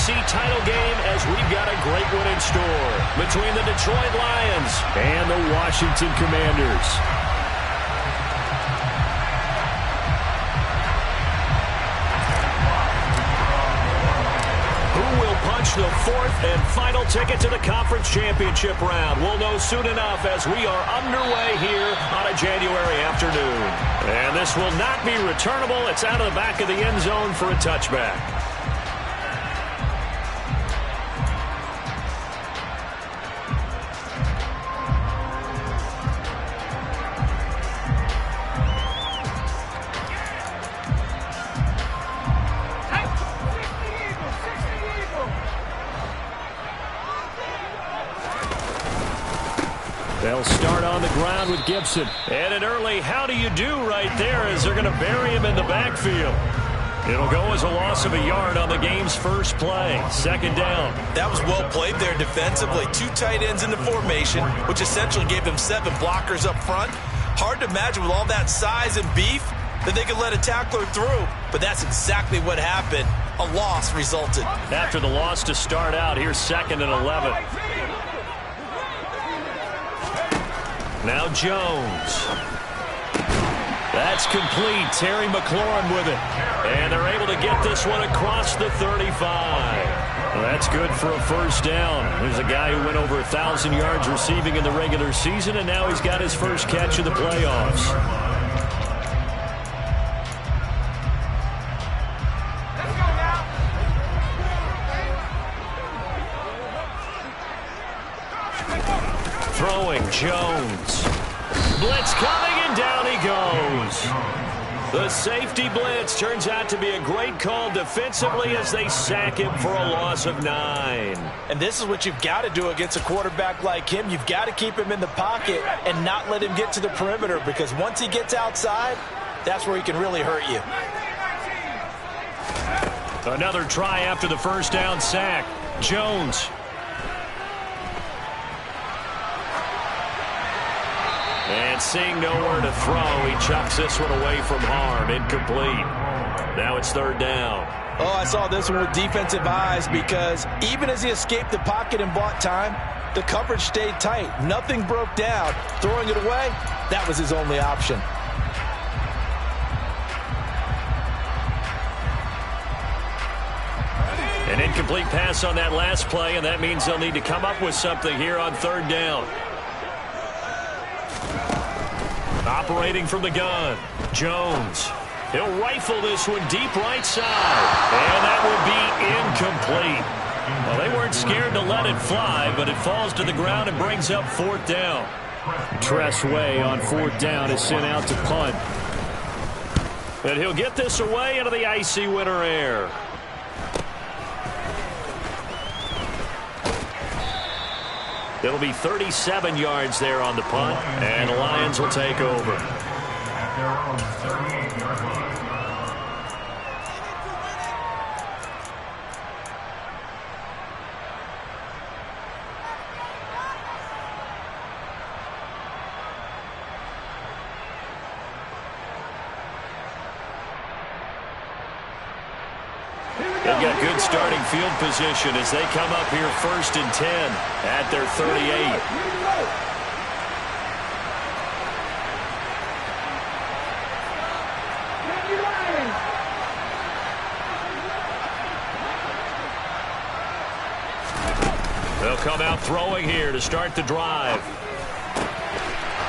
AFC title game as we've got a great one in store between the Detroit Lions and the Washington Commanders. The fourth and final ticket to the conference championship round. We'll know soon enough as we are underway here on a January afternoon. And this will not be returnable. It's out of the back of the end zone for a touchback. They'll start on the ground with Gibson. And an early how do you do right there as they're going to bury him in the backfield. It'll go as a loss of a yard on the game's first play. Second down. That was well played there defensively. 2 tight ends in the formation, which essentially gave them 7 blockers up front. Hard to imagine with all that size and beef that they could let a tackler through. But that's exactly what happened. A loss resulted. After the loss to start out, here's 2nd and 11. Now Jones. That's complete. Terry McLaurin with it. And they're able to get this one across the 35. Well, that's good for a first down. There's a guy who went over 1,000 yards receiving in the regular season, and now he's got his first catch of the playoffs. Throwing Jones. Blitz coming, and down he goes. The safety blitz turns out to be a great call defensively as they sack him for a loss of 9. And this is what you've got to do against a quarterback like him. You've got to keep him in the pocket and not let him get to the perimeter, because once he gets outside, that's where he can really hurt you. Another try after the first down sack. Jones. And seeing nowhere to throw, he chucks this one away from harm. Incomplete. Now it's 3rd down. Oh, I saw this one with defensive eyes, because even as he escaped the pocket and bought time, the coverage stayed tight. Nothing broke down. Throwing it away, that was his only option. An incomplete pass on that last play, and that means they'll need to come up with something here on 3rd down. Operating from the gun, Jones. He'll rifle this one deep right side. And that will be incomplete. Well, they weren't scared to let it fly, but it falls to the ground and brings up 4th down. Tress Way on 4th down is sent out to punt. And he'll get this away into the icy winter air. It'll be 37 yards there on the punt, and the Lions will take over. They've got good starting field position as they come up here 1st and 10 at their 38. They'll come out throwing here to start the drive.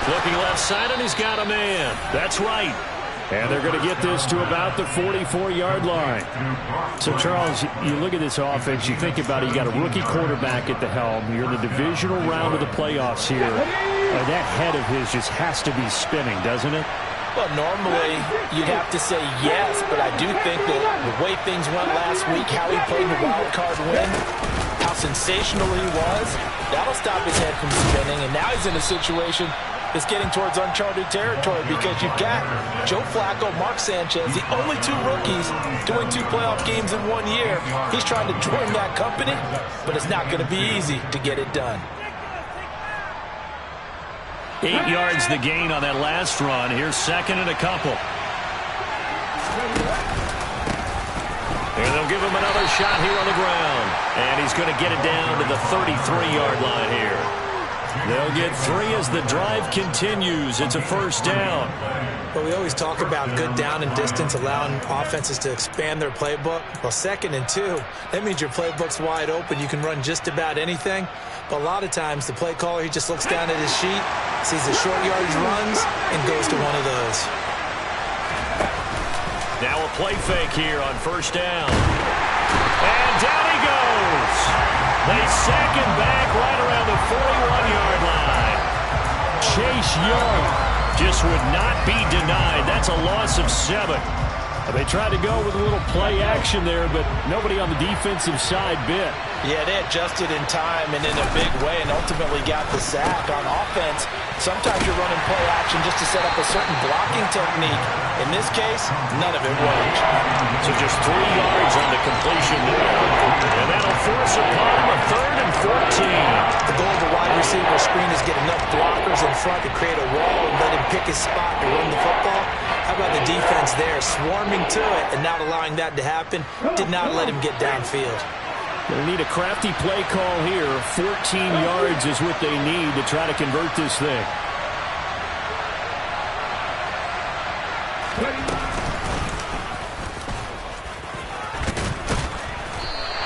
Looking left side, and he's got a man. That's right. And they're going to get this to about the 44-yard line. So, Charles, you look at this offense, you think about it, you got a rookie quarterback at the helm. You're in the divisional round of the playoffs here. That head of his just has to be spinning, doesn't it? Well, normally you'd have to say yes, but I do think that the way things went last week, how he played the wild card win, how sensational he was, that'll stop his head from spinning. And now he's in a situation that's getting towards uncharted territory, because you've got Joe Flacco, Mark Sanchez, the only 2 rookies doing 2 playoff games in 1 year. He's trying to join that company, but it's not going to be easy to get it done. 8 yards the gain on that last run. Here's 2nd and a couple. And they'll give him another shot here on the ground. And he's going to get it down to the 33-yard line here. They'll get 3 as the drive continues. It's a first down. But we always talk about good down and distance, allowing offenses to expand their playbook. Well, 2nd and 2, that means your playbook's wide open. You can run just about anything. But a lot of times, the play caller, he just looks down at his sheet, sees the short yardage runs, and goes to one of those. Now a play fake here on first down. And down he goes. They sack him back right around the 41-yard line. Chase Young just would not be denied. That's a loss of 7. They tried to go with a little play action there, but nobody on the defensive side bit. Yeah, they adjusted in time and in a big way and ultimately got the sack. On offense, sometimes you're running play action just to set up a certain blocking technique. In this case, none of it worked. So just 3 yards on the completion there. And that'll force upon him a 3rd and 14. The goal of the wide receiver screen is get enough blockers in front to create a wall and let him pick his spot to run the football. How about the defense there, swarming to it and not allowing that to happen? Did not let him get downfield. They need a crafty play call here. 14 yards is what they need to try to convert this thing.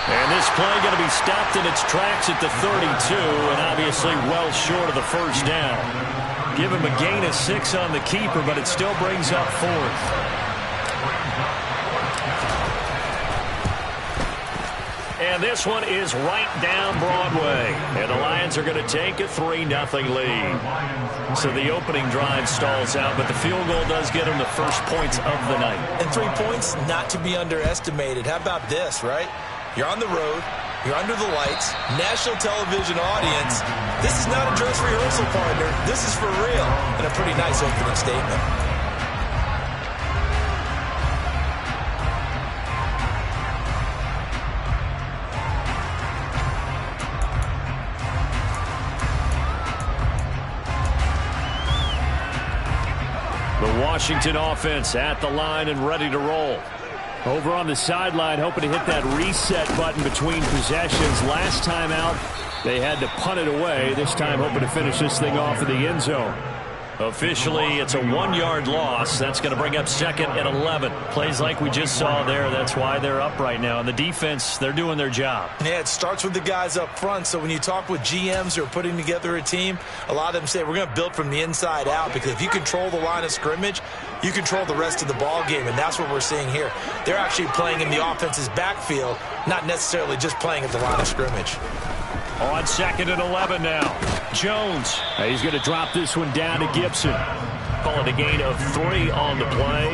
And this play going to be stopped in its tracks at the 32, and obviously well short of the first down. Give him a gain of 6 on the keeper, but it still brings up 4th. And this one is right down Broadway. And the Lions are going to take a 3-0 lead. So the opening drive stalls out, but the field goal does get them the first points of the night. And 3 points not to be underestimated. How about this, right? You're on the road. You're under the lights. National television audience. This is not a dress rehearsal, partner. This is for real. And a pretty nice opening statement. The Washington offense at the line and ready to roll. Over on the sideline, hoping to hit that reset button between possessions. Last time out, they had to punt it away. This time, hoping to finish this thing off in the end zone. Officially, it's a 1-yard loss. That's going to bring up 2nd and 11. Plays like we just saw there. That's why they're up right now. And the defense, they're doing their job. Yeah, it starts with the guys up front. So when you talk with GMs who are putting together a team, a lot of them say we're going to build from the inside out, because if you control the line of scrimmage, you control the rest of the ball game, and that's what we're seeing here. They're actually playing in the offense's backfield, not necessarily just playing at the line of scrimmage. On 2nd and 11 now. Jones. He's going to drop this one down to Gibson. Call it a gain of 3 on the play.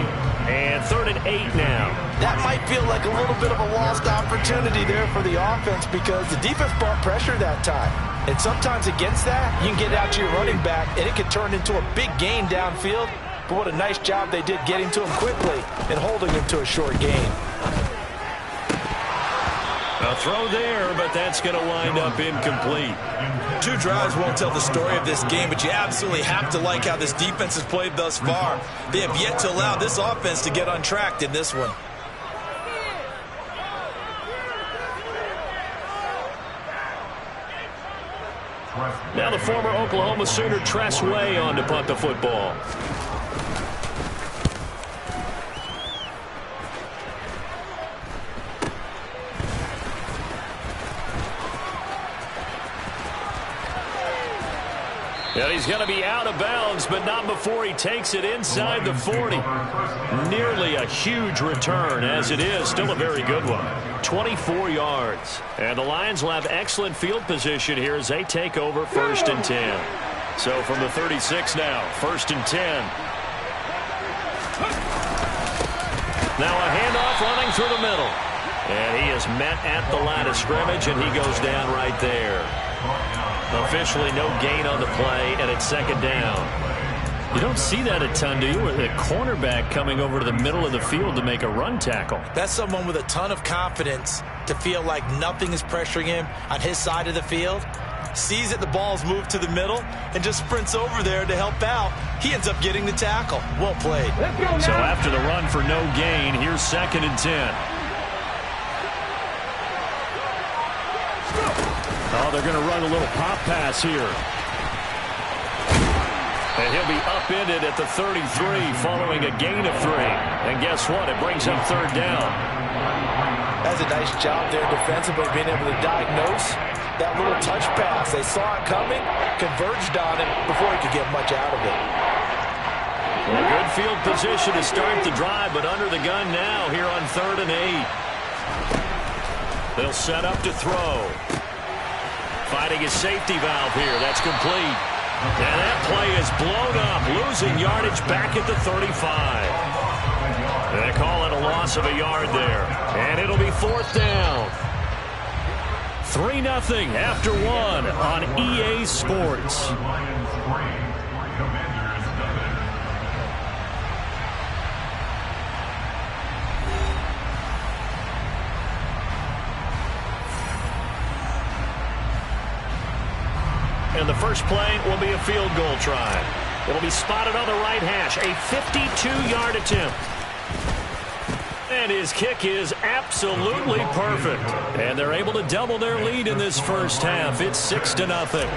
And 3rd and 8 now. That might feel like a little bit of a lost opportunity there for the offense, because the defense brought pressure that time. And sometimes against that, you can get out to your running back, and it can turn into a big gain downfield. But what a nice job they did getting to him quickly and holding him to a short gain. A throw there, but that's going to wind up incomplete. 2 drives won't tell the story of this game, but you absolutely have to like how this defense has played thus far. They have yet to allow this offense to get untracked in this one. Now the former Oklahoma Sooner Tress Way on to punt the football. And he's going to be out of bounds, but not before he takes it inside the 40. Nearly a huge return, as it is. Still a very good one. 24 yards. And the Lions will have excellent field position here as they take over 1st and 10. So from the 36 now, 1st and 10. Now a handoff running through the middle. And he is met at the line of scrimmage, and he goes down right there. Officially no gain on the play, and it's 2nd down. You don't see that a ton, do you? With a cornerback coming over to the middle of the field to make a run tackle. That's someone with a ton of confidence to feel like nothing is pressuring him on his side of the field. Sees that the ball's moved to the middle and just sprints over there to help out. He ends up getting the tackle. Well played. So after the run for no gain, here's 2nd and 10. Oh, they're going to run a little pop pass here. And he'll be upended at the 33 following a gain of 3. And guess what? It brings up third down. That's a nice job there defensively, being able to diagnose that little touch pass. They saw it coming, converged on it before he could get much out of it. Well, a good field position to start the drive, but under the gun now here on 3rd and 8. They'll set up to throw. Fighting his safety valve here. That's complete. And that play is blown up, losing yardage back at the 35. They call it a loss of a yard there. And it'll be 4th down. 3-0 after 1 on EA Sports. And the first play will be a field goal try. It'll be spotted on the right hash. A 52-yard attempt. And his kick is absolutely perfect. And they're able to double their lead in this first half. It's 6-0.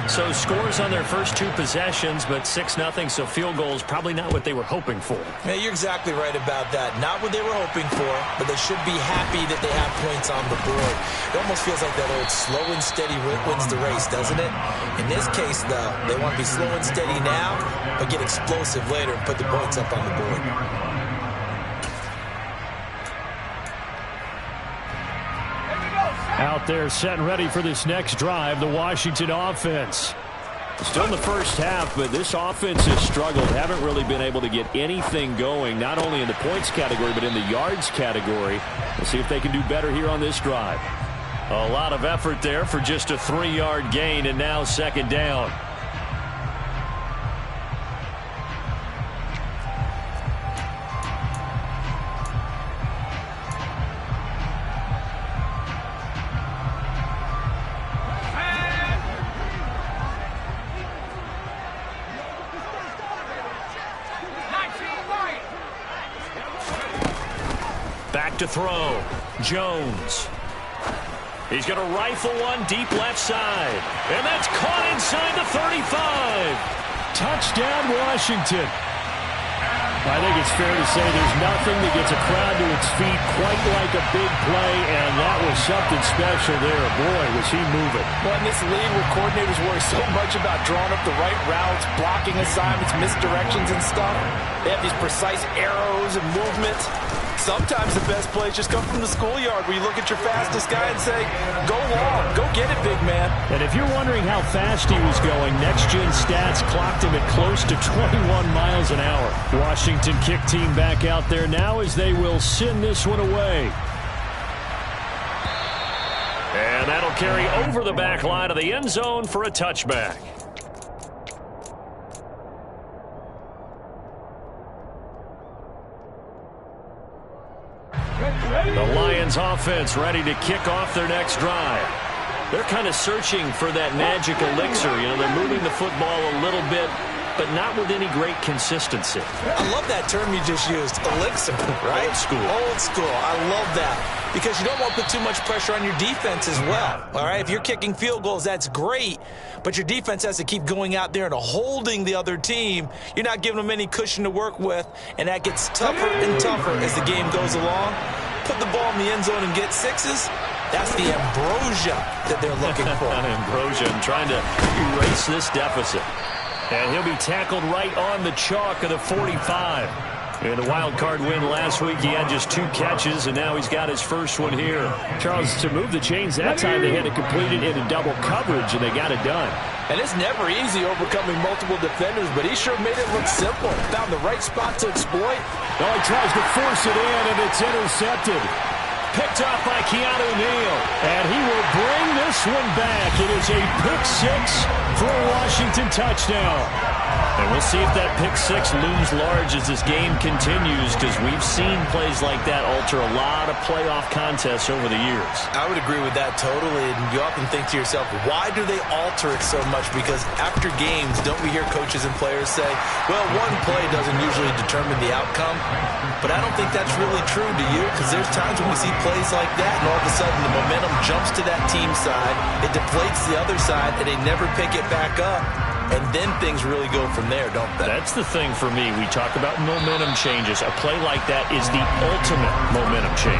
So scores on their first 2 possessions, but 6-0, so field goals probably not what they were hoping for. Yeah, you're exactly right about that. Not what they were hoping for, but they should be happy that they have points on the board. It almost feels like that old slow and steady wins the race, doesn't it? In this case, though, they want to be slow and steady now, but get explosive later and put the points up on the board. Out there set and ready for this next drive, the Washington offense. Still in the first half, but this offense has struggled. Haven't really been able to get anything going, not only in the points category, but in the yards category. We'll see if they can do better here on this drive. A lot of effort there for just a 3-yard gain, and now 2nd down. Back to throw. Jones. He's going to rifle one deep left side. And that's caught inside the 35. Touchdown, Washington. I think it's fair to say there's nothing that gets a crowd to its feet quite like a big play, and that was something special there. Boy, was he moving. Well, in this league where coordinators worry so much about drawing up the right routes, blocking assignments, misdirections and stuff, they have these precise arrows and movements. Sometimes the best plays just come from the schoolyard where you look at your fastest guy and say, go long, go get it, big man. And if you're wondering how fast he was going, Next Gen Stats clocked him at close to 21 miles an hour. Washington kick team back out there now as they will send this one away. And that'll carry over the back line of the end zone for a touchback. The Lions offense ready to kick off their next drive. They're kind of searching for that magic elixir. You know, they're moving the football a little bit, but not with any great consistency. I love that term you just used, elixir, right? Old school. Old school. I love that. Because you don't want to put too much pressure on your defense as well. All right, if you're kicking field goals, that's great. But your defense has to keep going out there and holding the other team. You're not giving them any cushion to work with, and that gets tougher and tougher as the game goes along. Put the ball in the end zone and get 6s. That's the ambrosia that they're looking for. Ambrosia and trying to erase this deficit. And he'll be tackled right on the chalk of the 45. In a wild card win last week, he had just 2 catches, and now he's got his first one here. Charles, to move the chains that time, they had to complete it in a double coverage, and they got it done. And it's never easy overcoming multiple defenders, but he sure made it look simple. Found the right spot to exploit. Oh, he tries to force it in, and it's intercepted. Picked off by Keanu Neal, and he will bring this one back. It is a pick 6 for a Washington touchdown. And we'll see if that pick six looms large as this game continues, because we've seen plays like that alter a lot of playoff contests over the years. I would agree with that totally. And you often think to yourself, why do they alter it so much? Because after games, don't we hear coaches and players say, well, one play doesn't usually determine the outcome. But I don't think that's really true, do you? Because there's times when we see plays like that, and all of a sudden the momentum jumps to that team side, it deflates the other side, and they never pick it back up. And then things really go from there, don't they? That's the thing for me. We talk about momentum changes. A play like that is the ultimate momentum change.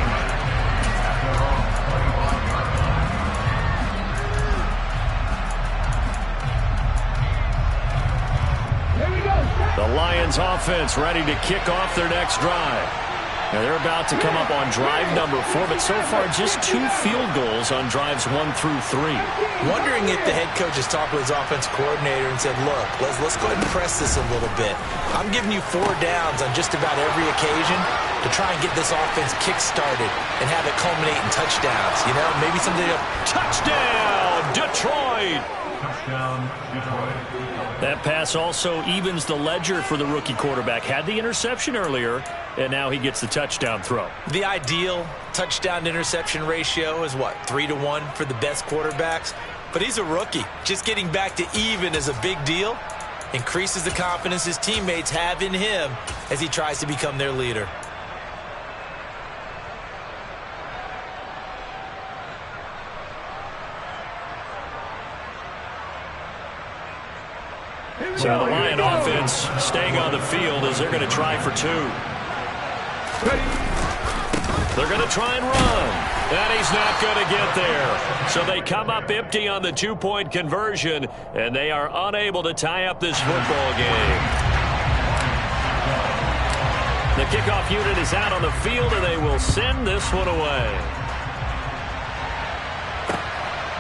The Lions offense ready to kick off their next drive. Now they're about to come up on drive number 4, but so far just 2 field goals on drives 1 through 3. Wondering if the head coach has talked with his offensive coordinator and said, look, let's go ahead and press this a little bit. I'm giving you 4 downs on just about every occasion to try and get this offense kick-started and have it culminate in touchdowns. You know, maybe someday touchdown, Detroit! Touchdown, Detroit. That pass also evens the ledger for the rookie quarterback. Had the interception earlier, and now he gets the touchdown throw. The ideal touchdown-interception ratio is what, 3-to-1 for the best quarterbacks? But he's a rookie. Just getting back to even is a big deal. Increases the confidence his teammates have in him as he tries to become their leader. So the Lion offense staying on the field as they're going to try for 2. They're going to try and run. And he's not going to get there. So they come up empty on the 2-point conversion, and they are unable to tie up this football game. The kickoff unit is out on the field, and they will send this one away.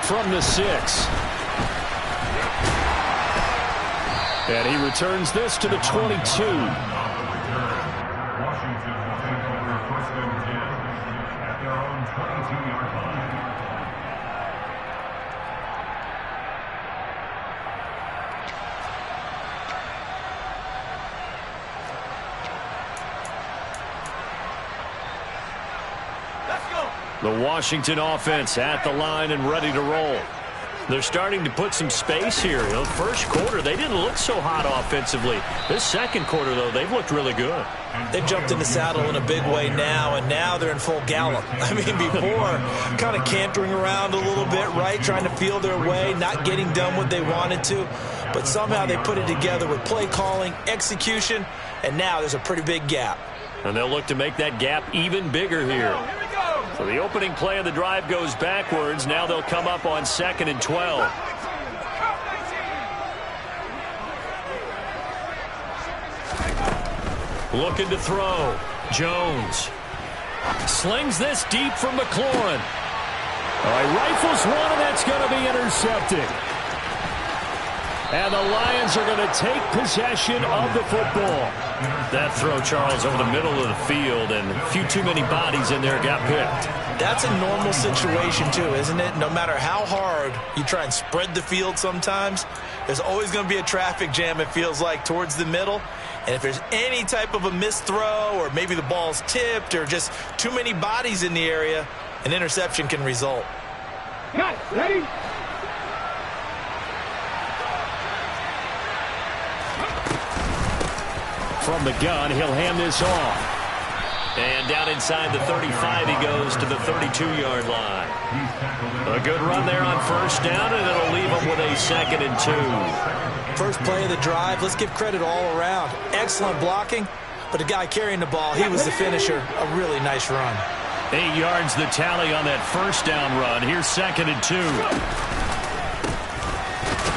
From the 6. And he returns this to the 22. Washington will take over 1st and 10 at their own 22-yard line. Let's go. The Washington offense at the line and ready to roll. They're starting to put some space here. You know, first quarter, they didn't look so hot offensively. This second quarter, though, they've looked really good. They've jumped in the saddle in a big way now, and now they're in full gallop. I mean, before, kind of cantering around a little bit, right, trying to feel their way, not getting done what they wanted to. But somehow they put it together with play calling, execution, and now there's a pretty big gap. And they'll look to make that gap even bigger here. So the opening play of the drive goes backwards. Now they'll come up on 2nd and 12. Looking to throw. Jones slings this deep from McLaurin. All right, rifles one, and that's going to be intercepted. And the Lions are going to take possession of the football. That throw, Charles, over the middle of the field, and a few too many bodies in there got picked. That's a normal situation, too, isn't it? No matter how hard you try and spread the field sometimes, there's always going to be a traffic jam, it feels like, towards the middle. And if there's any type of a missed throw, or maybe the ball's tipped, or just too many bodies in the area, an interception can result. Got it. Ready? From the gun, he'll hand this off. And down inside the 35, he goes to the 32-yard line. A good run there on first down, and it'll leave him with a 2nd and 2. First play of the drive, let's give credit all around. Excellent blocking, but the guy carrying the ball, he was the finisher. A really nice run. 8 yards the tally on that first down run. Here's 2nd and 2.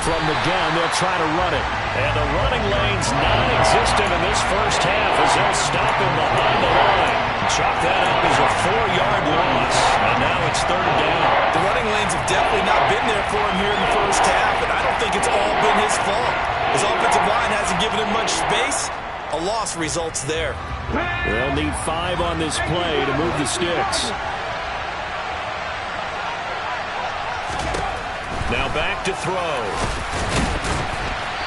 From the gun, they'll try to run it. And the running lane's non-existent in this first half as they'll stop him behind the line. Chalk that up as a 4-yard loss. And now it's 3rd down. The running lanes have definitely not been there for him here in the first half, and I don't think it's all been his fault. His offensive line hasn't given him much space. A loss results there. They'll need 5 on this play to move the sticks. Now back to throw.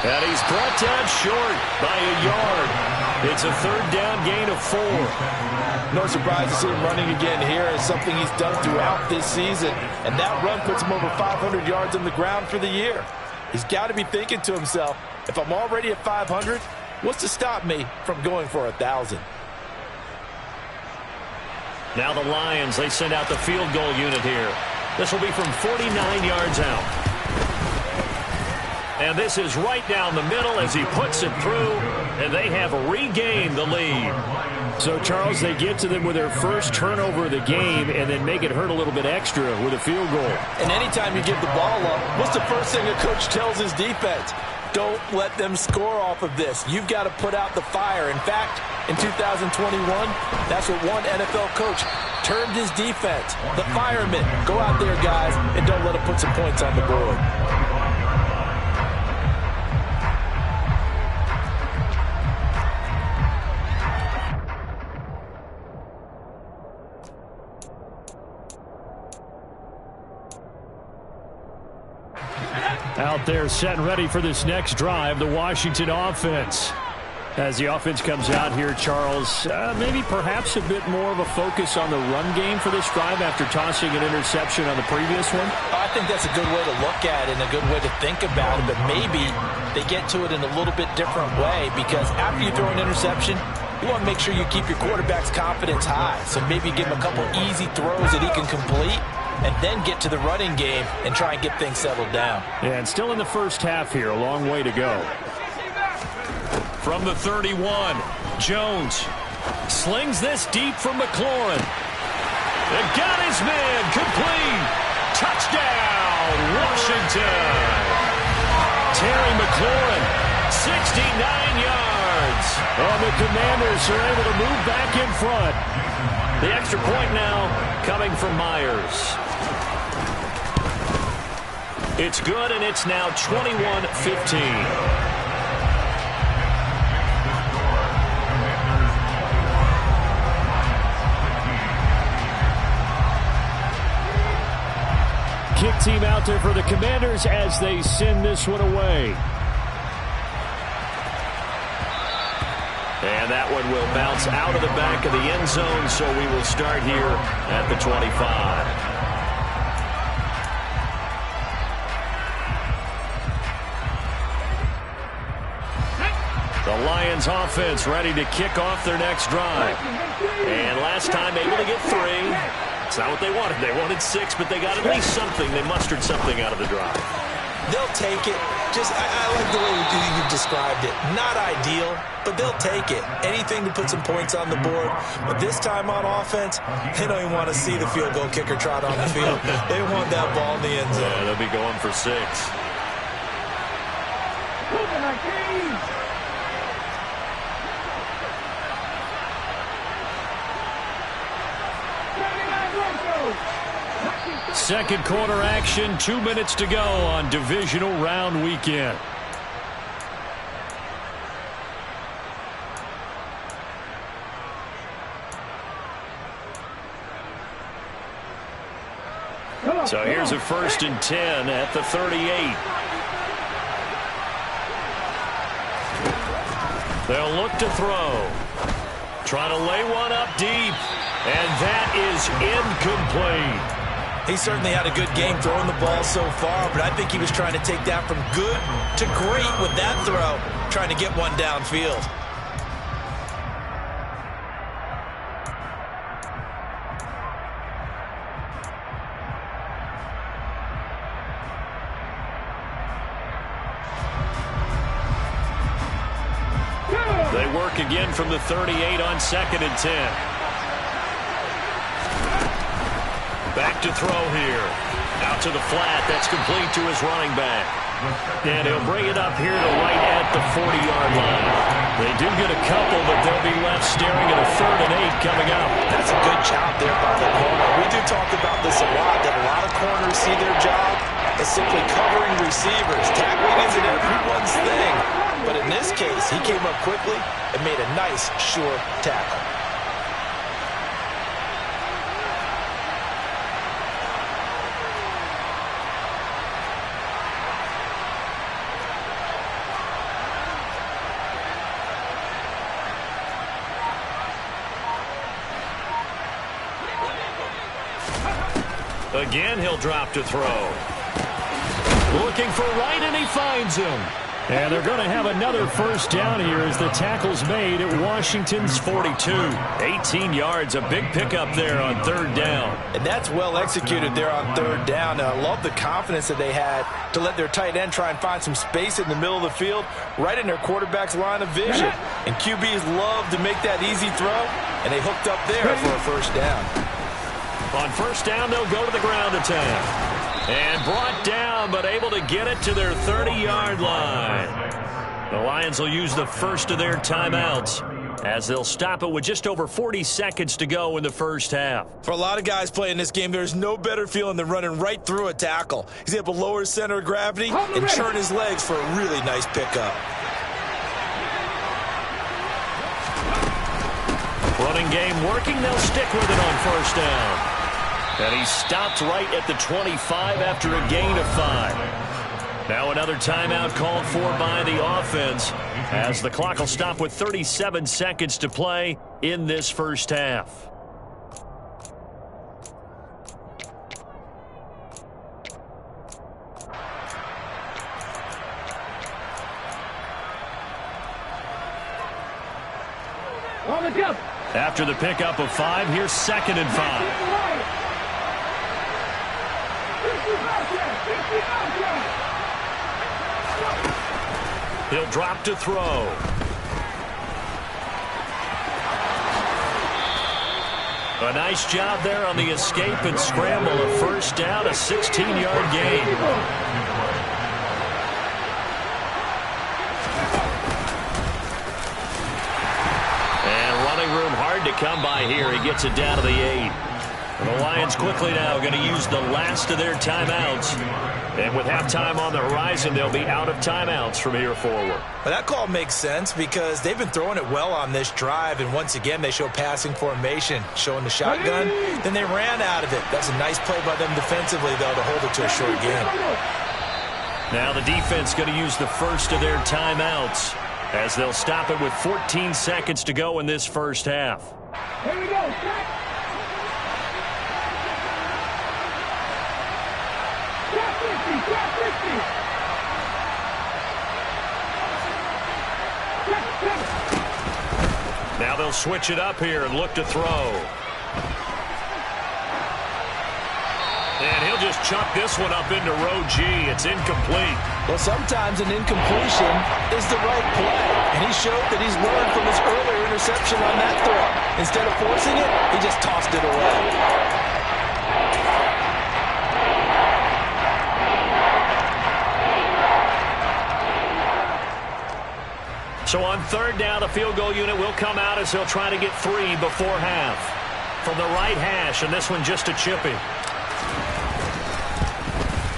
And he's brought down short by a yard. It's a third down gain of 4. No surprise to see him running again here. It's something he's done throughout this season. And that run puts him over 500 yards on the ground for the year. He's got to be thinking to himself, if I'm already at 500, what's to stop me from going for 1,000? Now the Lions, they send out the field goal unit here. This will be from 49 yards out. And this is right down the middle as he puts it through, and they have regained the lead. So, Charles, they get to them with their first turnover of the game and then make it hurt a little bit extra with a field goal. And anytime you give the ball up, what's the first thing a coach tells his defense? Don't let them score off of this. You've got to put out the fire. In fact, in 2021, that's what one NFL coach termed his defense. The firemen. Go out there, guys, and don't let them put some points on the board. Out there set and ready for this next drive, the Washington offense. As the offense comes out here, Charles, maybe perhaps a bit more of a focus on the run game for this drive after tossing an interception on the previous one? I think that's a good way to look at it and a good way to think about it, but maybe they get to it in a little bit different way because after you throw an interception, you want to make sure you keep your quarterback's confidence high. So maybe give him a couple easy throws that he can complete and then get to the running game and try and get things settled down. Yeah, and still in the first half here, a long way to go. From the 31, Jones slings this deep from McLaurin. And got his man complete. Touchdown, Washington. Terry McLaurin, 69 yards. Oh, the Commanders are able to move back in front. The extra point now coming from Myers. It's good, and it's now 21-15. Kick team out there for the Commanders as they send this one away. And that one will bounce out of the back of the end zone, so we will start here at the 25. The Lions offense ready to kick off their next drive. And last time able to get 3. It's not what they wanted. They wanted 6, but they got at least something. They mustered something out of the drive. They'll take it. I like the way you described it. Not ideal, but they'll take it. Anything to put some points on the board. But this time on offense, they don't even want to see the field goal kicker trot on the field. They want that ball in the end zone. Yeah, they'll be going for 6. Second quarter action, 2 minutes to go on divisional round weekend. So here's a 1st and 10 at the 38. They'll look to throw. Trying to lay one up deep. And that is incomplete. He certainly had a good game throwing the ball so far, but I think he was trying to take that from good to great with that throw, trying to get one downfield. They work again from the 38 on 2nd and 10. Back to throw here. Out to the flat. That's complete to his running back. And he'll bring it up here to right at the 40-yard line. They do get a couple, but they'll be left staring at a 3rd and 8 coming up. That's a good job there by the corner. We do talk about this a lot, that a lot of corners see their job as simply covering receivers. Tackling isn't everyone's thing. But in this case, he came up quickly and made a nice, sure tackle. Again, he'll drop to throw. Looking for Wright, and he finds him. And they're going to have another first down here as the tackle's made at Washington's 42. 18 yards, a big pickup there on third down. And that's well executed there on third down. And I love the confidence that they had to let their tight end try and find some space in the middle of the field, right in their quarterback's line of vision. And QBs love to make that easy throw, and they hooked up there for a first down. On first down, they'll go to the ground attack. And brought down, but able to get it to their 30-yard line. The Lions will use the first of their timeouts as they'll stop it with just over 40 seconds to go in the first half. For a lot of guys playing this game, there's no better feeling than running right through a tackle. He's able to lower his center of gravity and churn his legs for a really nice pickup. Running game working. They'll stick with it on first down. And he stopped right at the 25 after a gain of 5. Now another timeout called for by the offense as the clock will stop with 37 seconds to play in this first half. After the pickup of 5, here's 2nd and 5. He'll drop to throw. A nice job there on the escape and scramble. A first down, a 16-yard gain. And running room hard to come by here. He gets it down to the 8. The Lions quickly now going to use the last of their timeouts. And with halftime on the horizon, they'll be out of timeouts from here forward. Well, that call makes sense because they've been throwing it well on this drive. And once again, they show passing formation, showing the shotgun. Then they ran out of it. That's a nice play by them defensively, though, to hold it to a short gain. Now the defense going to use the first of their timeouts as they'll stop it with 14 seconds to go in this first half. Here we go. Now they'll switch it up here and look to throw. And he'll just chuck this one up into row G. It's incomplete. Well, sometimes an incompletion is the right play. And he showed that he's learned from his earlier interception on that throw. Instead of forcing it, he just tossed it away. So on third down, the field goal unit will come out as they'll try to get 3 before half. From the right hash, and this one just a chippy.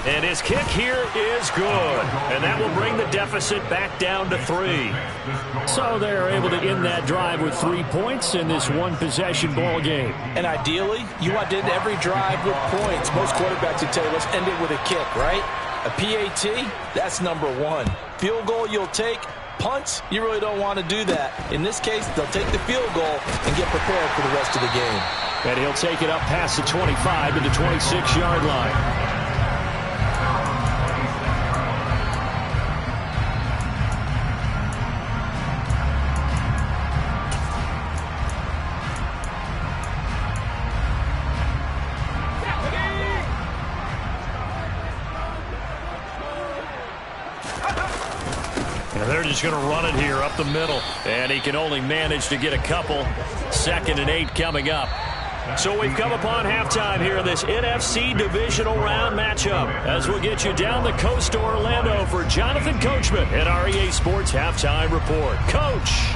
And his kick here is good. And that will bring the deficit back down to 3. So they're able to end that drive with 3 points in this one-possession ball game. And ideally, you want to end every drive with points. Most quarterbacks would tell you, let's end it with a kick, right? A PAT, that's number 1. Field goal you'll take. Punts, you really don't want to do that. In this case, they'll take the field goal and get prepared for the rest of the game. And he'll take it up past the 25 to the 26-yard line. They're just going to run it here up the middle. And he can only manage to get a couple. 2nd and 8 coming up. So we've come upon halftime here in this NFC Divisional Round matchup as we'll get you down the coast to Orlando for Jonathan Coachman at our EA Sports Halftime Report. Coach.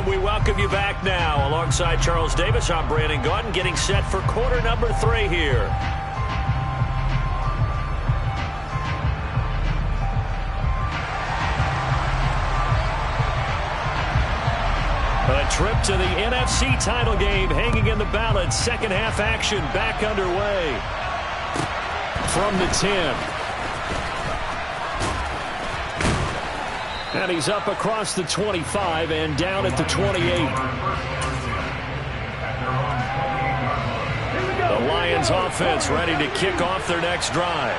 We welcome you back now. Alongside Charles Davis, I'm Brandon Gaudin, getting set for quarter number 3 here. trip to the NFC title game hanging in the balance. Second half action back underway. From the 10. And he's up across the 25 and down at the 28. The Lions offense ready to kick off their next drive.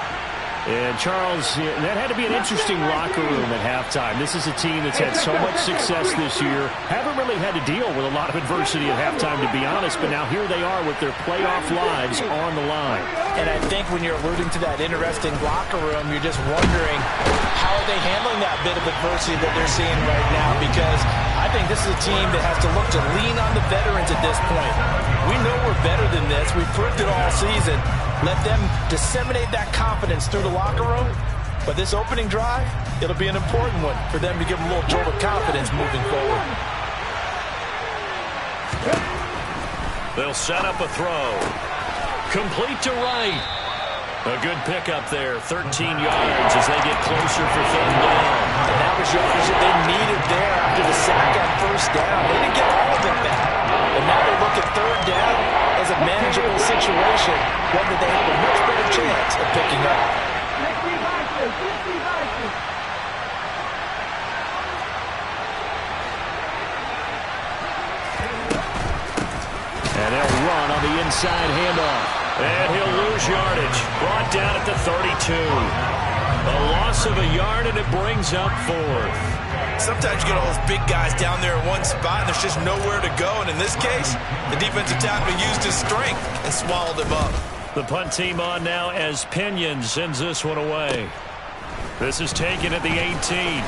And, Charles, that had to be an interesting locker room at halftime. This is a team that's had so much success this year. Haven't really had to deal with a lot of adversity at halftime, to be honest. But now here they are with their playoff lives on the line. And I think when you're alluding to that interesting locker room, you're just wondering how are they handling that bit of adversity that they're seeing right now, because I think this is a team that has to look to lean on the veterans at this point. We know we're better than this. We've proved it all season. Let them disseminate that confidence through the locker room. But this opening drive, it'll be an important one for them to give them a little jolt of confidence moving forward. They'll set up a throw. Complete to Wright. A good pickup there, 13 yards as they get closer for third down. And that was yardage that they needed there after the sack on first down. They didn't get all of it back. And now they look at third down as a manageable situation, one that they have a much better chance of picking up. And they'll run on the inside handoff. And he'll lose yardage. Brought down at the 32. A loss of a yard, and it brings up fourth. Sometimes you get all those big guys down there in one spot, and there's just nowhere to go. And in this case, the defensive tackle used his strength and swallowed him up. The punt team on now as Pinion sends this one away. This is taken at the 18.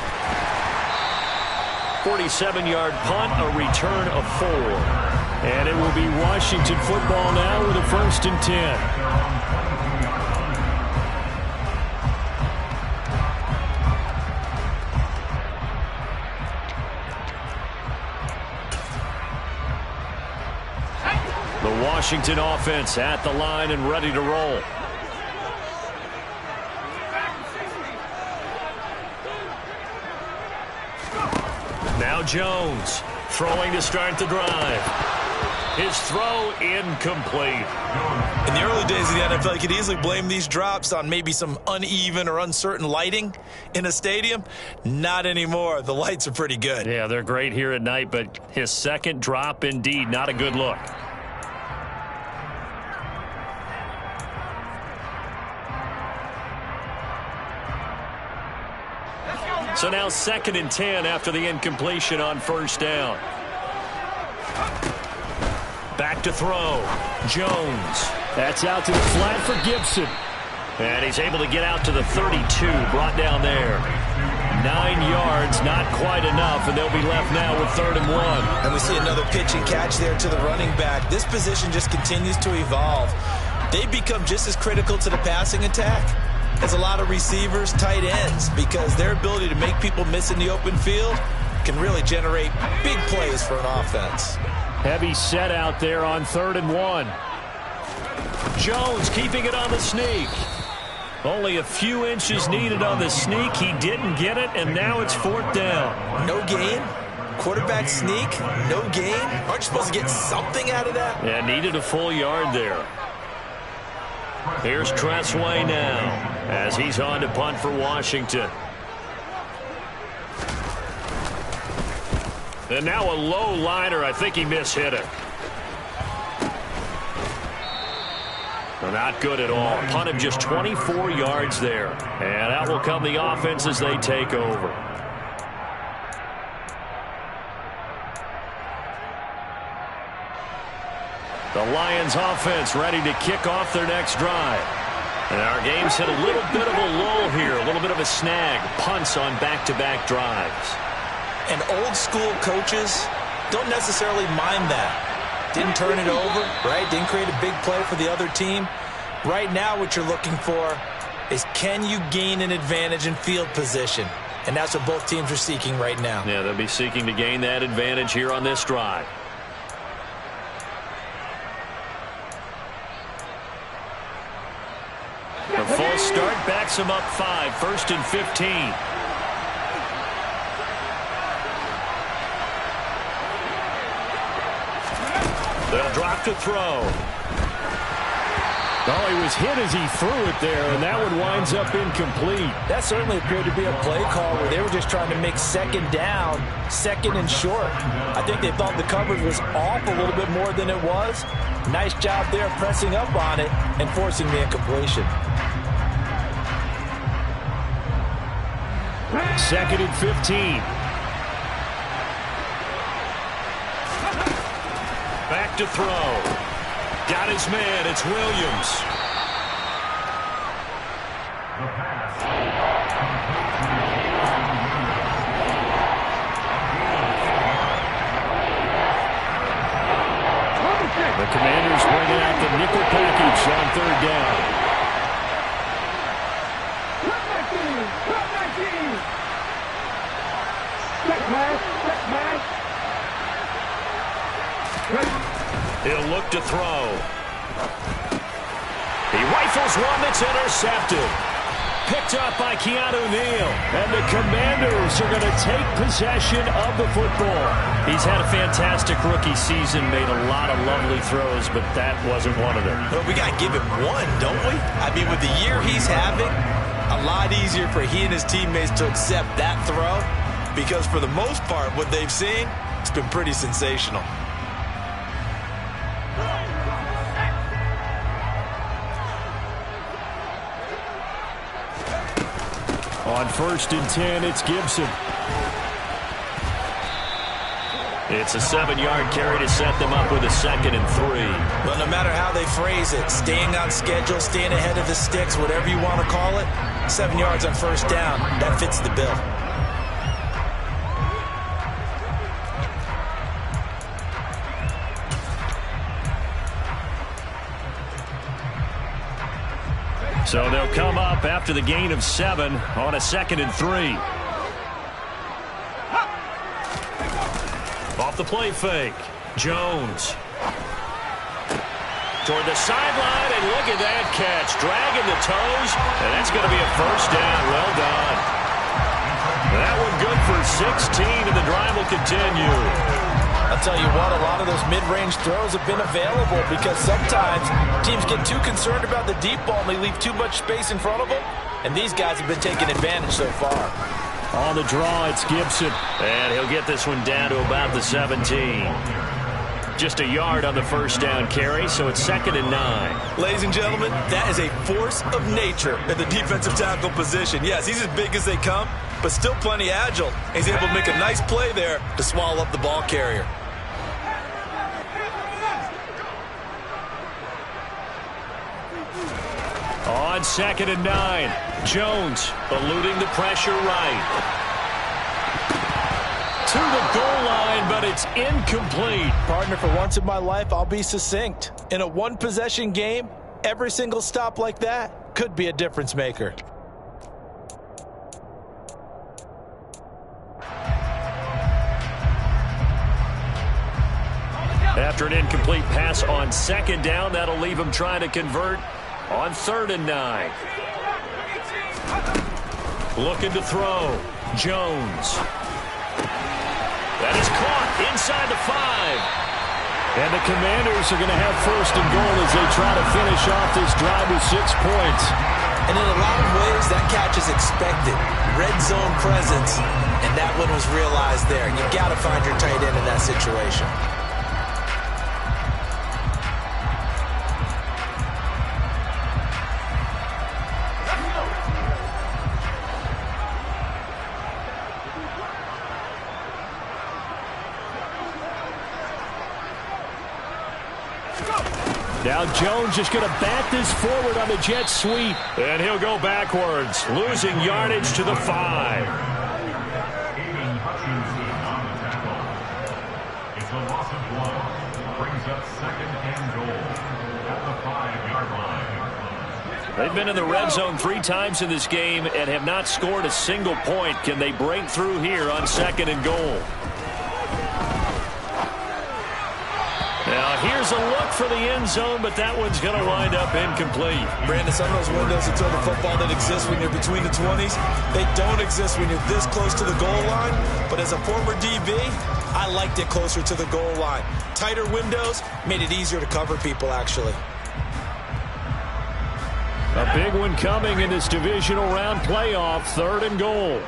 47-yard punt, a return of 4. And it will be Washington football now with a 1st and 10. The Washington offense at the line and ready to roll. Now Jones throwing to start the drive. His throw incomplete. In the early days of the NFL, you could easily blame these drops on maybe some uneven or uncertain lighting in a stadium. Not anymore. The lights are pretty good. Yeah, they're great here at night, but his second drop, indeed, not a good look. So now 2nd and 10 after the incompletion on first down. Back to throw. Jones. That's out to the flat for Gibson. And he's able to get out to the 32. Brought down there. 9 yards, not quite enough, and they'll be left now with 3rd and 1. And we see another pitch and catch there to the running back. This position just continues to evolve. They become just as critical to the passing attack as a lot of receivers, tight ends, because their ability to make people miss in the open field can really generate big plays for an offense. Heavy set out there on 3rd and 1. Jones keeping it on the sneak. Only a few inches needed on the sneak. He didn't get it, and now it's 4th down. No gain? Quarterback sneak? No gain? Aren't you supposed to get something out of that? Yeah, needed a full yard there. Here's Tressway now as he's on to punt for Washington. And now a low liner. I think he mishit it. Well, not good at all. Punt of just 24 yards there. And out will come the offense as they take over. The Lions offense ready to kick off their next drive. And our game's hit a little bit of a lull here, a little bit of a snag. Punts on back-to-back drives. And old school coaches don't necessarily mind that. Didn't turn it over, right? Didn't create a big play for the other team. Right now what you're looking for is, can you gain an advantage in field position? And that's what both teams are seeking right now. Yeah, they'll be seeking to gain that advantage here on this drive. A full start backs him up 5, 1st and 15. drop to throw. Oh, he was hit as he threw it there, and that one winds up incomplete. That certainly appeared to be a play call where they were just trying to make second down, second and short. I think they thought the coverage was off a little bit more than it was. Nice job there pressing up on it and forcing the incompletion. Second and 15. Back to throw. Got his man. It's Williams. The pass. The Commanders bringing out the nickel package on third down. He'll look to throw. He rifles one that's intercepted. Picked up by Keanu Neal. And the Commanders are going to take possession of the football. He's had a fantastic rookie season, made a lot of lovely throws, but that wasn't one of them. Well, we got to give him one, don't we? I mean, with the year he's having, a lot easier for he and his teammates to accept that throw because for the most part, what they've seen, it's been pretty sensational. On first and 10, it's Gibson. It's a 7-yard carry to set them up with a 2nd and 3. Well, no matter how they phrase it, staying on schedule, staying ahead of the sticks, whatever you want to call it, 7 yards on first down, that fits the bill. So they'll come up after the gain of 7 on a 2nd and 3. Off the play fake. Jones. Toward the sideline, and look at that catch. Dragging the toes, and that's going to be a first down. Well done. That one good for 16, and the drive will continue. I'll tell you what, a lot of those mid-range throws have been available because sometimes teams get too concerned about the deep ball and they leave too much space in front of them, and these guys have been taking advantage so far. On the draw, it's Gibson. And he'll get this one down to about the 17. Just a yard on the first down carry, so it's 2nd and 9. Ladies and gentlemen, that is a force of nature in the defensive tackle position. Yes, he's as big as they come, but still plenty agile. He's able to make a nice play there to swallow up the ball carrier. On 2nd and 9, Jones eluding the pressure right. To the goal line, but it's incomplete. Partner, for once in my life, I'll be succinct. In a one-possession game, every single stop like that could be a difference maker. After an incomplete pass on 2nd down, that'll leave him trying to convert on 3rd and 9. Looking to throw. Jones. That is caught inside the 5. And the Commanders are going to have first and goal as they try to finish off this drive with 6 points. And in a lot of ways, that catch is expected. Red zone presence, and that one was realized there. You've got to find your tight end in that situation. Now Jones just going to bat this forward on the jet sweep. And he'll go backwards, losing yardage to the 5. Aiden Hutchinson on the tackle. It's a loss of 1. Brings up 2nd and goal at the 5-yard line. They've been in the red zone 3 times in this game and have not scored a single point. Can they break through here on 2nd and goal? Now here's a look for the end zone, but that one's going to wind up incomplete. Brandon, some of those windows to throw the football that exist when you're between the 20s, they don't exist when you're this close to the goal line. But as a former DB, I liked it closer to the goal line. Tighter windows made it easier to cover people, actually. A big one coming in this divisional round playoff, 3rd and goal.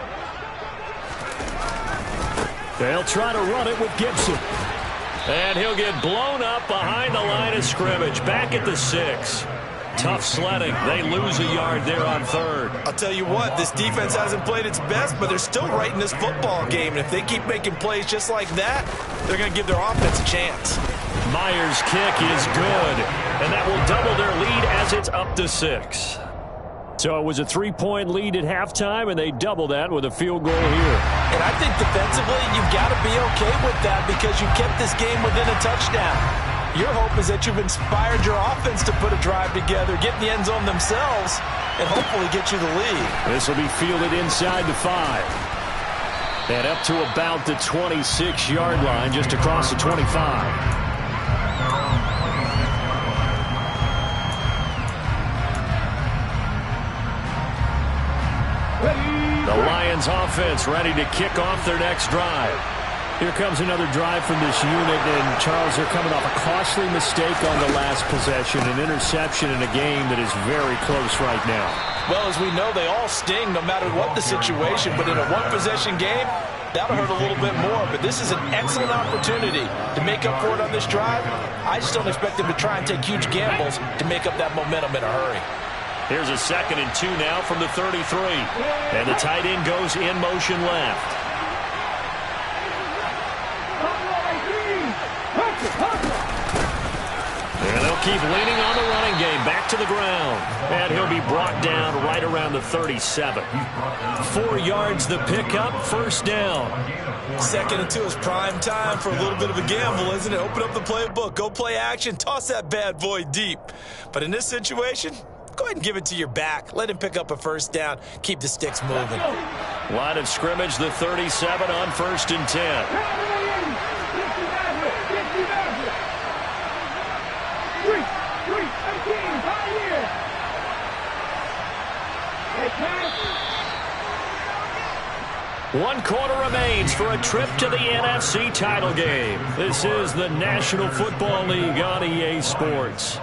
They'll try to run it with Gibson. And he'll get blown up behind the line of scrimmage, back at the 6. Tough sledding. They lose a yard there on 3rd. I'll tell you what, this defense hasn't played its best, but they're still right in this football game. And if they keep making plays just like that, they're going to give their offense a chance. Myers' kick is good, and that will double their lead as it's up to 6. So it was a 3-point lead at halftime, and they double that with a field goal here. And I think defensively, you've got to be okay with that because you kept this game within a touchdown. Your hope is that you've inspired your offense to put a drive together, get in the end zone themselves, and hopefully get you the lead. This will be fielded inside the 5. And up to about the 26-yard line, just across the 25. The Lions offense ready to kick off their next drive. Here comes another drive from this unit, and Charles, they're coming off a costly mistake on the last possession, an interception in a game that is very close right now. Well, as we know, they all sting no matter what the situation, but in a one-possession game, that'll hurt a little bit more. But this is an excellent opportunity to make up for it on this drive. I just don't expect them to try and take huge gambles to make up that momentum in a hurry. Here's a 2nd and 2 now from the 33. And the tight end goes in motion left. And they'll keep leaning on the running game. Back to the ground. And he'll be brought down right around the 37. 4 yards the pickup, 1st down. 2nd and 2 is prime time for a little bit of a gamble, isn't it? Open up the playbook, go play action, toss that bad boy deep. But in this situation, go ahead and give it to your back. Let him pick up a 1st down. Keep the sticks moving. Line of scrimmage, the 37 on 1st and 10. One quarter remains for a trip to the NFC title game. This is the National Football League on EA Sports.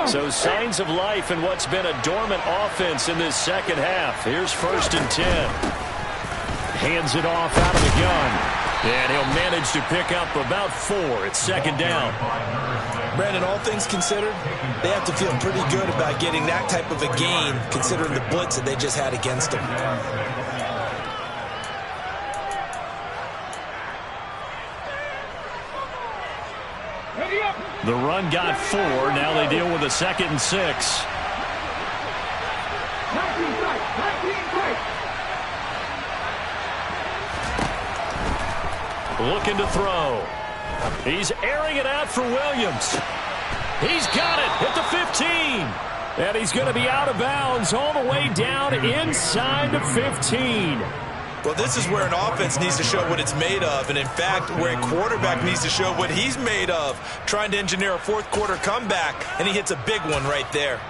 So signs of life in what's been a dormant offense in this 2nd half. Here's 1st and 10. Hands it off out of the gun. And he'll manage to pick up about 4. It's 2nd down. Brandon, all things considered, they have to feel pretty good about getting that type of a gain, considering the blitz that they just had against them. The run got 4. Now they deal with a 2nd and 6. Looking to throw. He's airing it out for Williams. He's got it at the 15. And he's going to be out of bounds all the way down inside the 15. Well, this is where an offense needs to show what it's made of. And, in fact, where a quarterback needs to show what he's made of. Trying to engineer a 4th quarter comeback, and he hits a big one right there.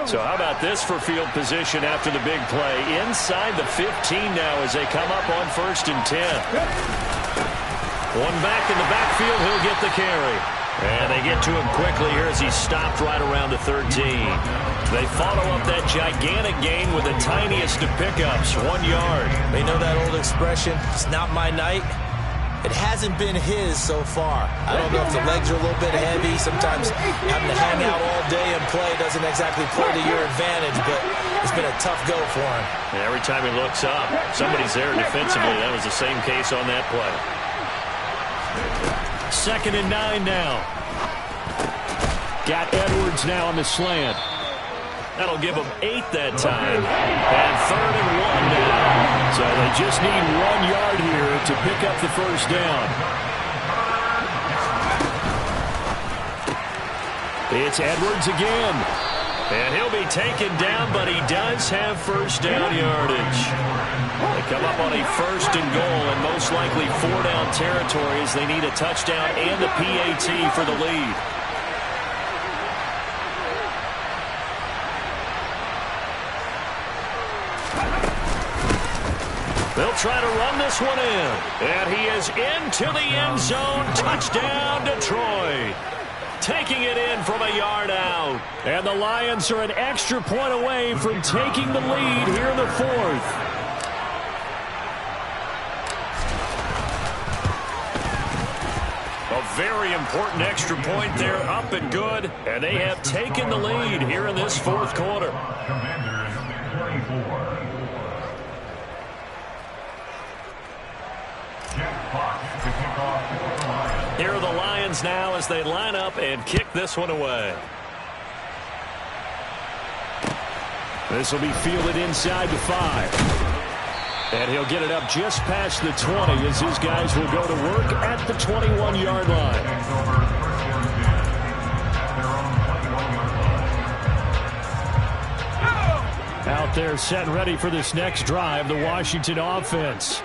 So how about this for field position after the big play? Inside the 15 now as they come up on 1st and 10. One back in the backfield, he'll get the carry. And they get to him quickly here as he's stopped right around the 13. They follow up that gigantic gain with the tiniest of pickups, 1 yard. They know that old expression, it's not my night. It hasn't been his so far. I don't know if the legs are a little bit heavy. Sometimes having to hang out all day and play doesn't exactly play to your advantage, but it's been a tough go for him. And every time he looks up, somebody's there defensively. That was the same case on that play. 2nd and 9 now. Got Edwards now on the slant. That'll give him 8 that time. And 3rd and 1 now. So they just need 1 yard here to pick up the first down. It's Edwards again. And he'll be taken down, but he does have first down yardage. They come up on a 1st and goal, and most likely 4-down territory as they need a touchdown and a PAT for the lead. They'll try to run this one in. And he is into the end zone. Touchdown, Detroit. Taking it in from a yard out. And the Lions are an extra point away from taking the lead here in the 4th. A very important extra point there, up and good. And they have taken the lead here in this 4th quarter. Commanders 24. Jeff Fox to kick off for the Lions. Here are the Lions now as they line up and kick this one away. This will be fielded inside the 5. And he'll get it up just past the 20 as his guys will go to work at the 21-yard line. Out there set and ready for this next drive, the Washington offense.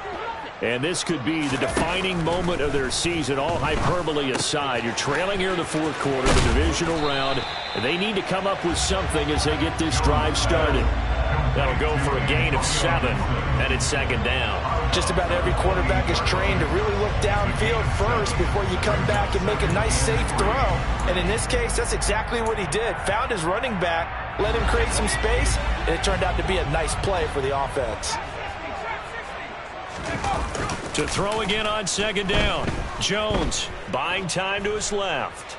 And this could be the defining moment of their season, all hyperbole aside. You're trailing here in the 4th quarter, the divisional round, and they need to come up with something as they get this drive started. That'll go for a gain of 7, and it's 2nd down. Just about every quarterback is trained to really look downfield first before you come back and make a nice, safe throw. And in this case, that's exactly what he did. Found his running back, let him create some space, and it turned out to be a nice play for the offense. To throw again on 2nd down. Jones buying time to his left.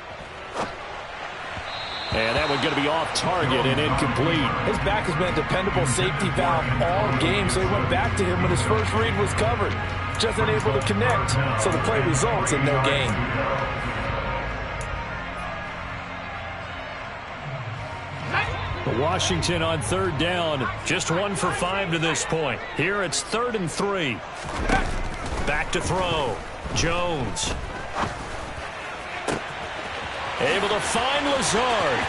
And that one going to be off target and incomplete. His back has been a dependable safety valve all game, so he went back to him when his first read was covered. Just unable to connect, so the play results in no gain. Washington on 3rd down. Just 1 for 5 to this point. Here it's 3rd and 3. Back to throw. Jones. Able to find Lazard.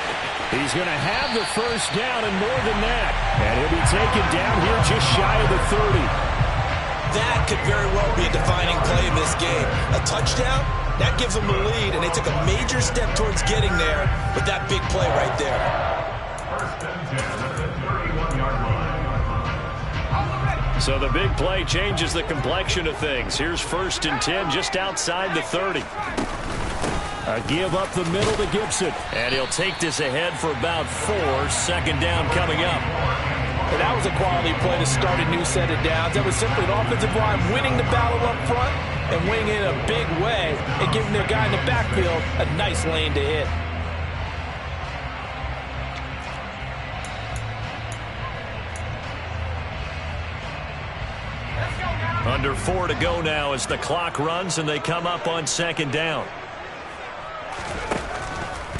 He's going to have the first down and more than that. And he'll be taken down here just shy of the 30. That could very well be a defining play in this game. A touchdown, that gives them the lead, and they took a major step towards getting there with that big play right there. First and 10 at the 31-yard line. So the big play changes the complexion of things. Here's 1st and 10 just outside the 30. A give up the middle to Gibson. And he'll take this ahead for about 4. 2nd down coming up. And that was a quality play to start a new set of downs. That was simply an offensive line winning the battle up front and winning it in a big way and giving their guy in the backfield a nice lane to hit. Under 4 to go now as the clock runs and they come up on 2nd down.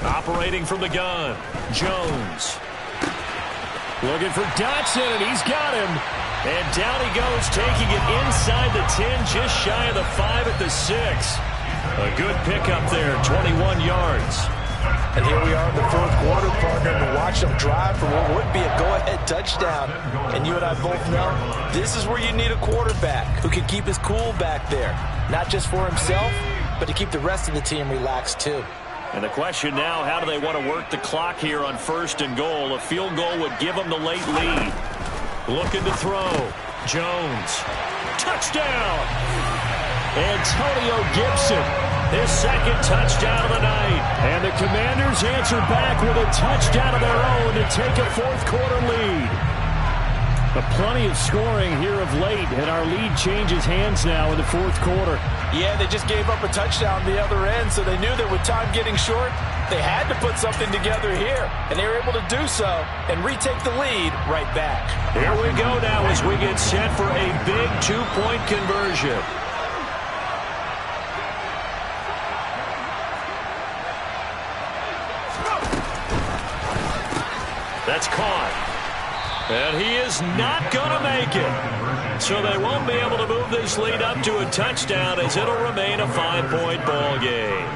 Operating from the gun, Jones. Looking for Dotson, and he's got him. And down he goes, taking it inside the 10, just shy of the 5 at the 6. A good pickup there, 21 yards. And here we are in the 4th quarter, partner, to watch them drive for what would be a go-ahead touchdown. And you and I both know this is where you need a quarterback who can keep his cool back there. Not just for himself, but to keep the rest of the team relaxed too. And the question now, how do they want to work the clock here on 1st and goal? A field goal would give them the late lead. Looking to throw. Jones. Touchdown! Antonio Gibson. His 2nd touchdown of the night. And the Commanders answer back with a touchdown of their own to take a 4th quarter lead. But plenty of scoring here of late, and our lead changes hands now in the 4th quarter. Yeah, they just gave up a touchdown on the other end, so they knew that with time getting short, they had to put something together here. And they were able to do so and retake the lead right back. Here we go now as we get set for a big 2-point conversion. That's caught. And he is not going to make it. So they won't be able to move this lead up to a touchdown as it'll remain a 5-point ball game.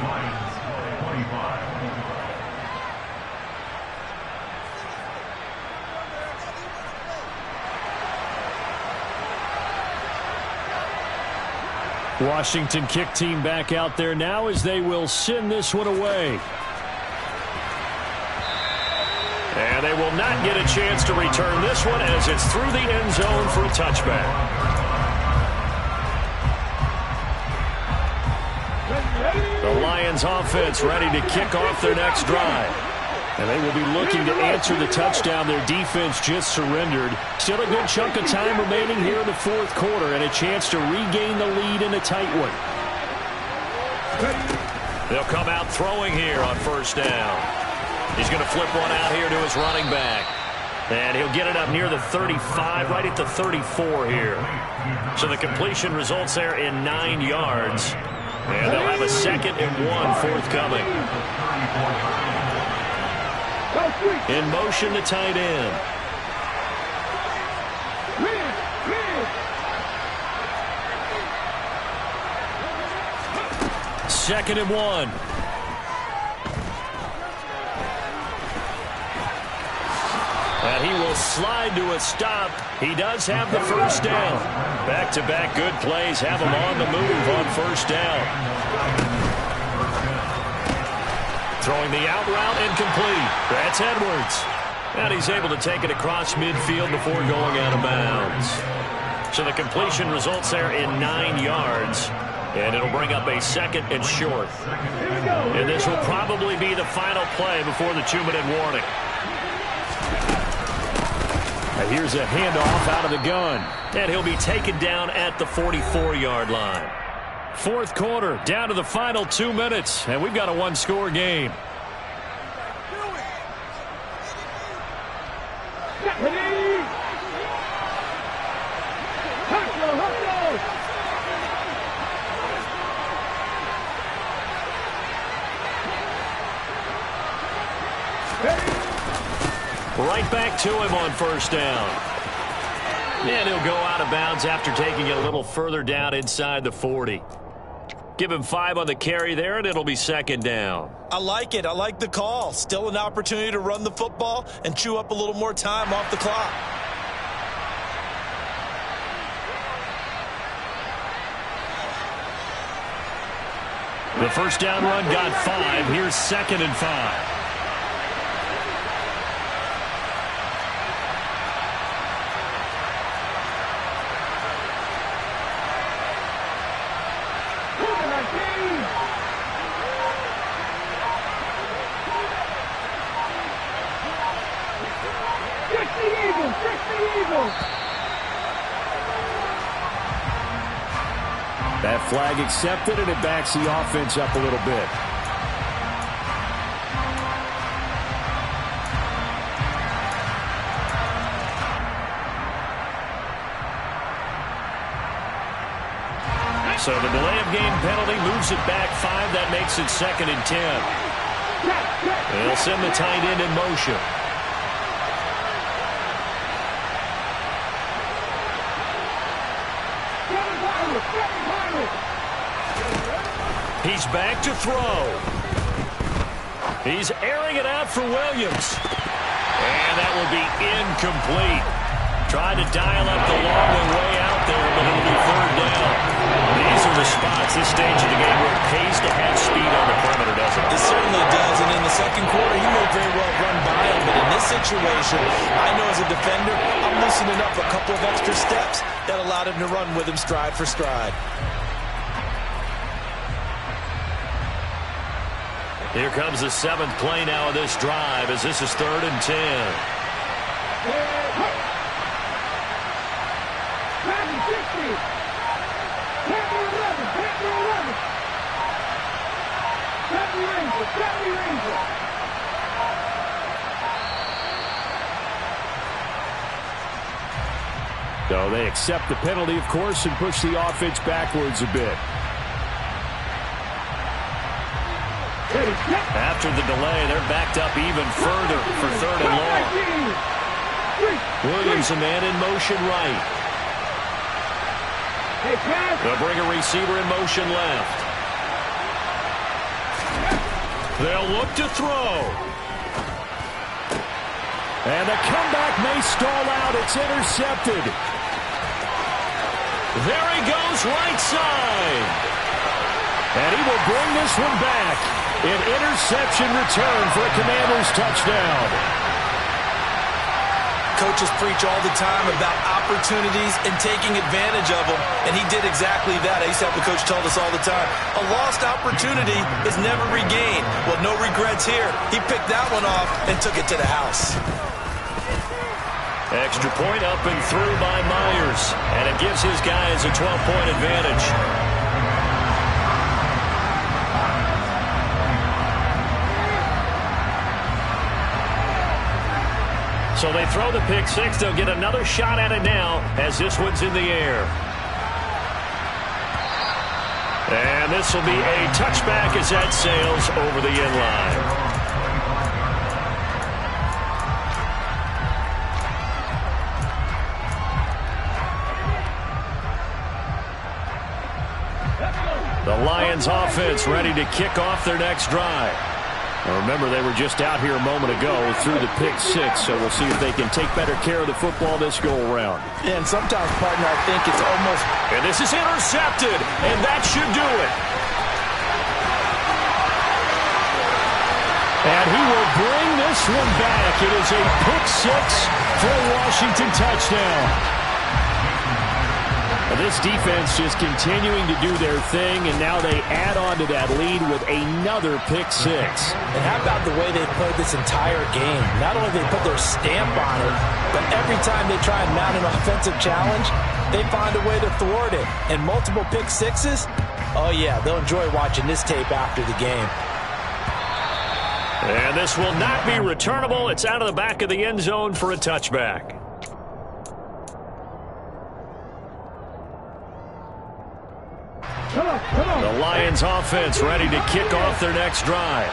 Washington kick team back out there now as they will send this one away. And they will not get a chance to return this one as it's through the end zone for a touchback. The Lions offense ready to kick off their next drive. And they will be looking to answer the touchdown their defense just surrendered. Still a good chunk of time remaining here in the fourth quarter and a chance to regain the lead in a tight one. They'll come out throwing here on first down. He's going to flip one out here to his running back. And he'll get it up near the 35, right at the 34 here. So the completion results there in 9 yards. And they'll have a 2nd and 1 forthcoming. In motion, the tight end. Second and 1. And he will slide to a stop. He does have the first down. Back-to-back good plays have him on the move on first down. Throwing the out route incomplete. That's Edwards. And he's able to take it across midfield before going out of bounds. So the completion results there in 9 yards. And it'll bring up a 2nd and short. And this will probably be the final play before the 2-minute warning. And here's a handoff out of the gun. And he'll be taken down at the 44-yard line. Fourth quarter, down to the final 2 minutes, and we've got a one-score game. Right back to him on first down. And he'll go out of bounds after taking it a little further down inside the 40. Give him 5 on the carry there, and it'll be 2nd down. I like it. I like the call. Still an opportunity to run the football and chew up a little more time off the clock. The first down run got 5. Here's 2nd and 5. That flag accepted, and it backs the offense up a little bit. So the delay of game penalty moves it back 5. That makes it 2nd and 10. They'll send the tight end in motion. He's back to throw. He's airing it out for Williams. And that will be incomplete. Tried to dial up the long way out there, but it'll be 3rd down. These are the spots, this stage of the game, where it pays to have speed on the perimeter, doesn't it? It certainly does, and in the second quarter, he may very well run by him, but in this situation, I know as a defender, I'm loosening up a couple of extra steps that allowed him to run with him stride for stride. Here comes the 7th play now of this drive as this is 3rd and 10. So they accept the penalty, of course, and push the offense backwards a bit. After the delay, they're backed up even further for 3rd and long. Williams, a man in motion right. They'll bring a receiver in motion left. They'll look to throw. And the comeback may stall out. It's intercepted. There he goes, right side. And he will bring this one back. An interception return for a Commanders touchdown. Coaches preach all the time about opportunities and taking advantage of them, and he did exactly that. I used to have a coach tell us all the time, a lost opportunity is never regained. Well, no regrets here. He picked that one off and took it to the house. Extra point up and through by Myers, and it gives his guys a 12-point advantage. So they throw the pick six. They'll get another shot at it now as this one's in the air. And this will be a touchback as that sails over the end line. The Lions offense ready to kick off their next drive. Now remember, they were just out here a moment ago through the pick six, so we'll see if they can take better care of the football this go-around. Yeah, and sometimes, partner, I think it's almost... And this is intercepted, and that should do it. And he will bring this one back. It is a pick six for a Washington touchdown. This defense just continuing to do their thing, and now they add on to that lead with another pick six. And how about the way they played this entire game? Not only did they put their stamp on it, but every time they try and mount an offensive challenge, they find a way to thwart it. And multiple pick sixes, oh yeah, they'll enjoy watching this tape after the game. And this will not be returnable. It's out of the back of the end zone for a touchback. The Lions offense ready to kick off their next drive.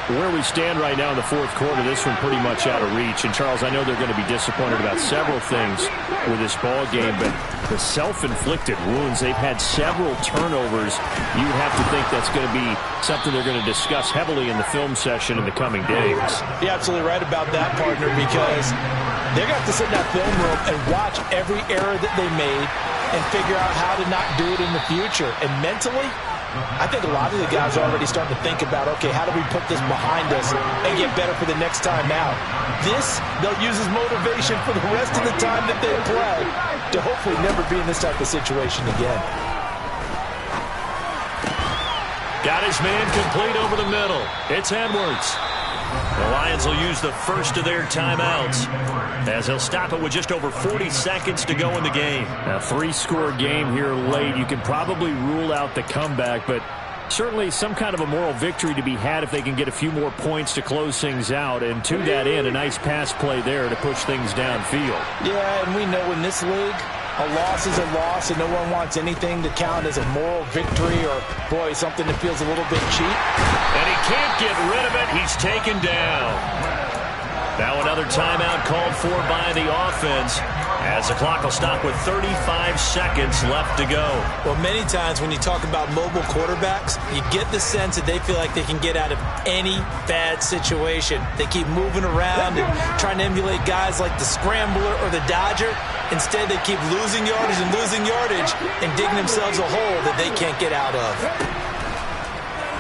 Where we stand right now in the fourth quarter, this one pretty much out of reach. And, Charles, I know they're going to be disappointed about several things with this ball game, but the self-inflicted wounds, they've had several turnovers. You have to think that's going to be something they're going to discuss heavily in the film session in the coming days. You're absolutely right about that, partner, because they're going to have to sit in that film room and watch every error that they made and figure out how to not do it in the future. And mentally, I think a lot of the guys are already starting to think about, okay, how do we put this behind us and get better for the next time out? This, they'll use as motivation for the rest of the time that they play to hopefully never be in this type of situation again. Got his man complete over the middle. It's Edwards. The Lions will use the first of their timeouts as they'll stop it with just over 40 seconds to go in the game. A three-score game here late. You can probably rule out the comeback, but certainly some kind of a moral victory to be had if they can get a few more points to close things out. And to that end, a nice pass play there to push things downfield. Yeah, and we know in this league, a loss is a loss, and no one wants anything to count as a moral victory or, boy, something that feels a little bit cheap. And he can't get rid of it. He's taken down. Now another timeout called for by the offense as the clock will stop with 35 seconds left to go. Well, many times when you talk about mobile quarterbacks, you get the sense that they feel like they can get out of any bad situation. They keep moving around and trying to emulate guys like the Scrambler or the Dodger. Instead, they keep losing yardage and digging themselves a hole that they can't get out of.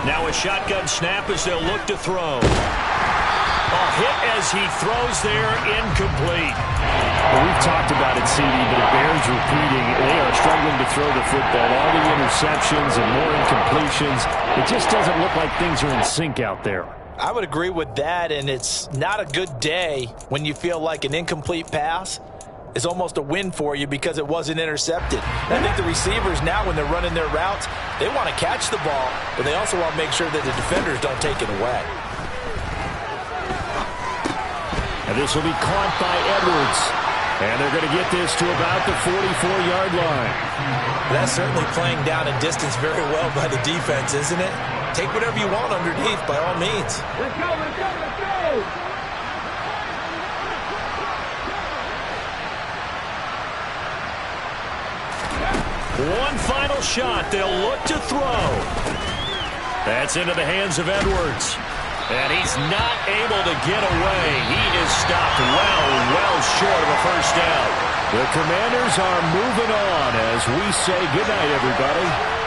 Now a shotgun snap as they'll look to throw. A hit as he throws there, incomplete. Well, we've talked about it, CD, but it bears repeating. They are struggling to throw the football. All the interceptions and more incompletions. It just doesn't look like things are in sync out there. I would agree with that, and it's not a good day when you feel like an incomplete pass is almost a win for you because it wasn't intercepted. And I think the receivers now, when they're running their routes, they want to catch the ball, but they also want to make sure that the defenders don't take it away. And this will be caught by Edwards. And they're going to get this to about the 44-yard line. That's certainly playing down a distance very well by the defense, isn't it? Take whatever you want underneath, by all means. Let's go, let's go, let's go! One final shot. They'll look to throw. That's into the hands of Edwards. And he's not able to get away. He is stopped well short of a first down. The Commanders are moving on as we say goodnight, everybody.